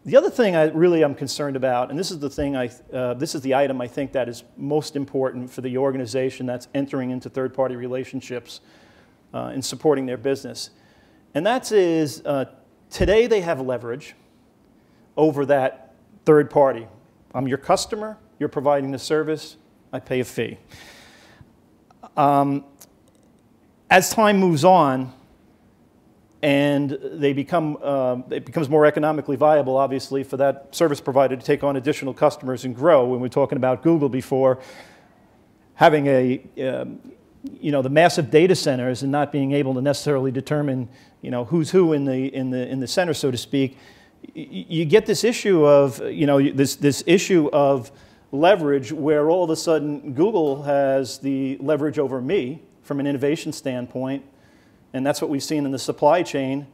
The other thing I'm concerned about, and this is the thing this is the item I think that is most important for the organization that's entering into third-party relationships in supporting their business, and that is today they have leverage over that third party. I'm your customer, you're providing the service, I pay a fee. As time moves on, and it becomes more economically viable, obviously, for that service provider to take on additional customers and grow. When we're talking about Google before, having the massive data centers and not being able to necessarily determine, who's who in the center, so to speak, you get this issue of, this issue of leverage where all of a sudden Google has the leverage over me from an innovation standpoint. And that's what we've seen in the supply chain.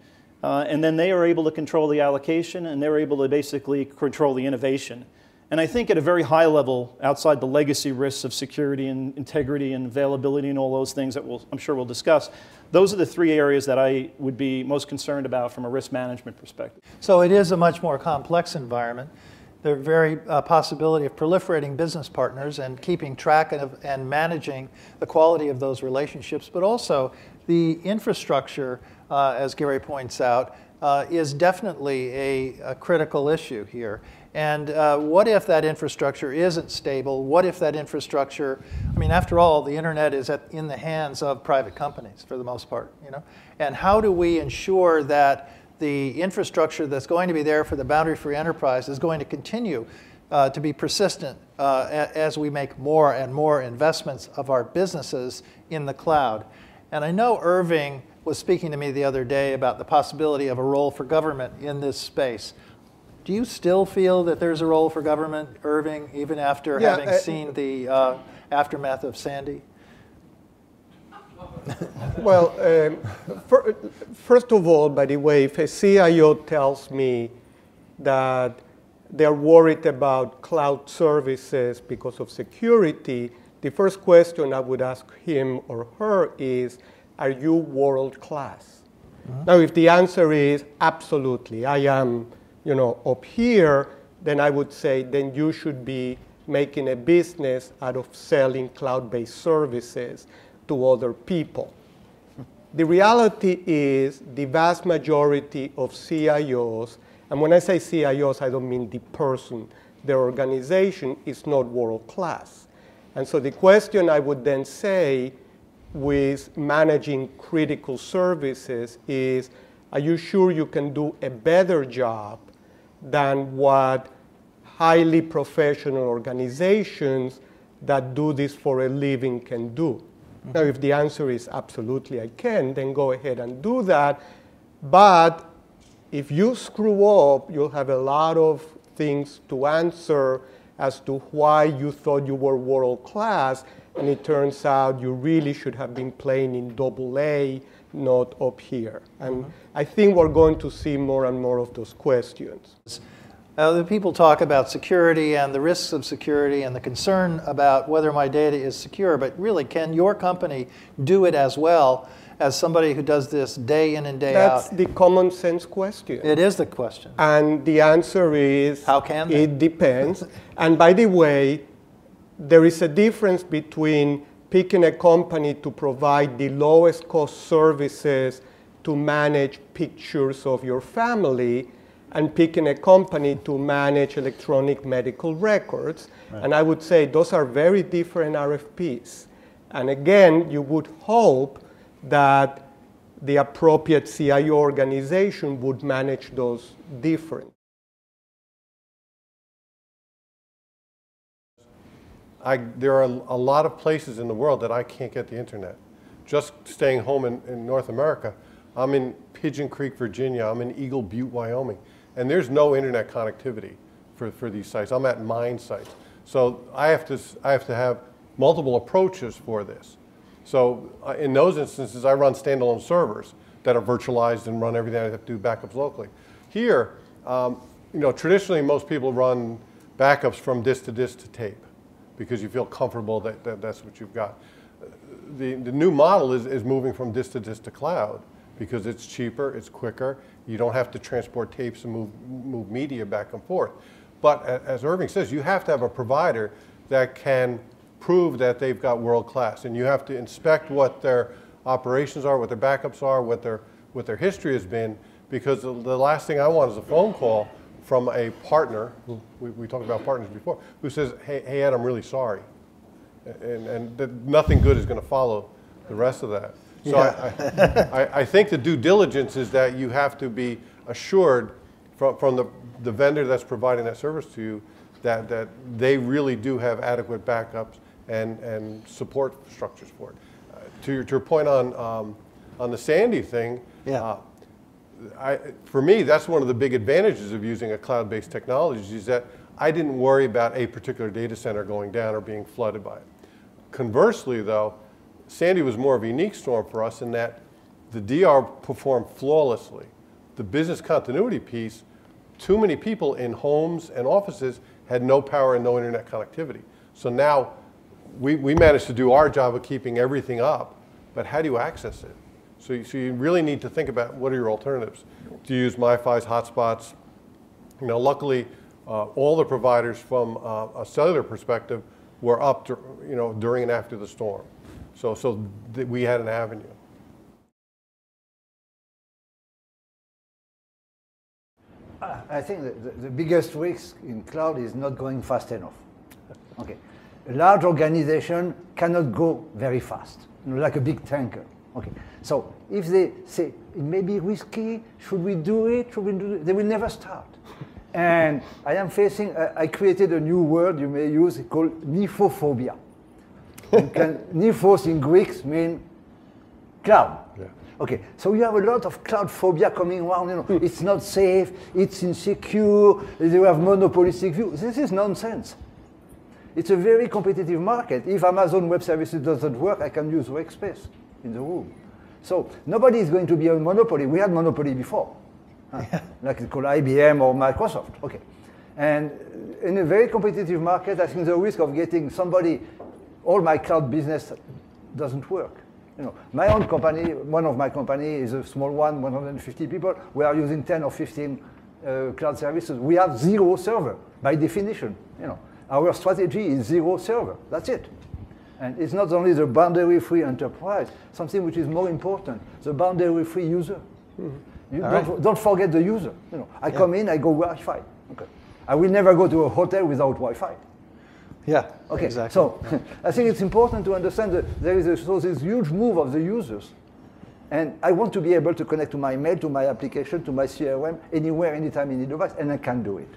And then they are able to control the allocation, and they're able to basically control the innovation. And I think at a very high level, outside the legacy risks of security and integrity and availability and all those things that I'm sure we'll discuss, those are the three areas that I would be most concerned about from a risk management perspective. So it is a much more complex environment. The very possibility of proliferating business partners and keeping track of and managing the quality of those relationships, but also the infrastructure, as Gary points out, is definitely a critical issue here. And what if that infrastructure isn't stable? What if that infrastructure, after all, the internet is in the hands of private companies for the most part, And how do we ensure that the infrastructure that's going to be there for the boundary-free enterprise is going to continue to be persistent as we make more and more investments of our businesses in the cloud? And I know Irving was speaking to me the other day about the possibility of a role for government in this space. Do you still feel that there's a role for government, Irving, even after having seen the aftermath of Sandy? Well, first of all, by the way, if a CIO tells me that they're worried about cloud services because of security, the first question I would ask him or her is, are you world class? Mm-hmm. Now, if the answer is absolutely, I am, up here, then I would say, then you should be making a business out of selling cloud-based services to other people. The reality is the vast majority of CIOs, and when I say CIOs, I don't mean the person, their organization is not world class. And so the question I would then say with managing critical services is, are you sure you can do a better job than what highly professional organizations that do this for a living can do? Mm-hmm. Now, if the answer is absolutely I can, then go ahead and do that. But if you screw up, you'll have a lot of things to answer as to why you thought you were world class, and it turns out you really should have been playing in AA, not up here. And I think we're going to see more and more of those questions. The people talk about security and the risks of security and the concern about whether my data is secure, but really, can your company do it as well as somebody who does this day in and day out? That's the common sense question. It is the question. And the answer is, how can they? It depends. And by the way, there is a difference between picking a company to provide the lowest cost services to manage pictures of your family and picking a company to manage electronic medical records. Right. And I would say those are very different RFPs. And again, you would hope that the appropriate CIO organization would manage those different. There are a lot of places in the world that I can't get the internet. Just staying home in North America, I'm in Pigeon Creek, Virginia. I'm in Eagle Butte, Wyoming. And there's no internet connectivity for these sites. I'm at mine sites. So I have to have multiple approaches for this. So in those instances, I run standalone servers that are virtualized and run everything. I have to do backups locally. Here, traditionally most people run backups from disk to tape because you feel comfortable that that's what you've got. The new model is moving from disk to cloud because it's cheaper, it's quicker. You don't have to transport tapes and move media back and forth. But as Irving says, you have to have a provider that can prove that they've got world class, and you have to inspect what their operations are, what their backups are, what their history has been, because the last thing I want is a phone call from a partner, we talked about partners before, who says, hey Ed, I'm really sorry. And that nothing good is going to follow the rest of that. So yeah. I think the due diligence is that you have to be assured from the vendor that's providing that service to you that they really do have adequate backups and support structures for it. To your point on the Sandy thing, yeah. For me, that's one of the big advantages of using a cloud-based technology is that I didn't worry about a particular data center going down or being flooded by it. Conversely, though, Sandy was more of a unique storm for us in that the DR performed flawlessly. The business continuity piece, too many people in homes and offices had no power and no internet connectivity. So now we managed to do our job of keeping everything up, but how do you access it? So you really need to think about what are your alternatives. Do you use MiFi's, hotspots? You know, luckily, all the providers from a cellular perspective were up to, during and after the storm. So we had an avenue. I think the biggest risk in cloud is not going fast enough. Okay. A large organization cannot go very fast, like a big tanker. Okay. So if they say, it may be risky, should we do it, should we do it? They will never start. And I am facing, I created a new word you may use called niphophobia. Nifos in Greek means cloud. Yeah. Okay, so you have a lot of cloud phobia coming around, it's not safe, it's insecure, they have monopolistic view. This is nonsense. It's a very competitive market. If Amazon Web Services doesn't work, I can use Workspace in the room. So nobody is going to be a monopoly. We had monopoly before, like it's called IBM or Microsoft. Okay, and in a very competitive market, I think the risk of getting somebody, all my cloud business doesn't work. My own company, one of my companies is a small one, 150 people. We are using 10 or 15 cloud services. We have 0 server by definition. Our strategy is 0 server. That's it. And it's not only the boundary-free enterprise, something which is more important, the boundary-free user. Mm-hmm. Don't forget the user. I come in, I go Wi-Fi. Okay. I will never go to a hotel without Wi-Fi. Yeah, okay, exactly. So I think it's important to understand that there is this huge move of the users. And I want to be able to connect to my mail, to my application, to my CRM, anywhere, anytime, any device, and I can do it.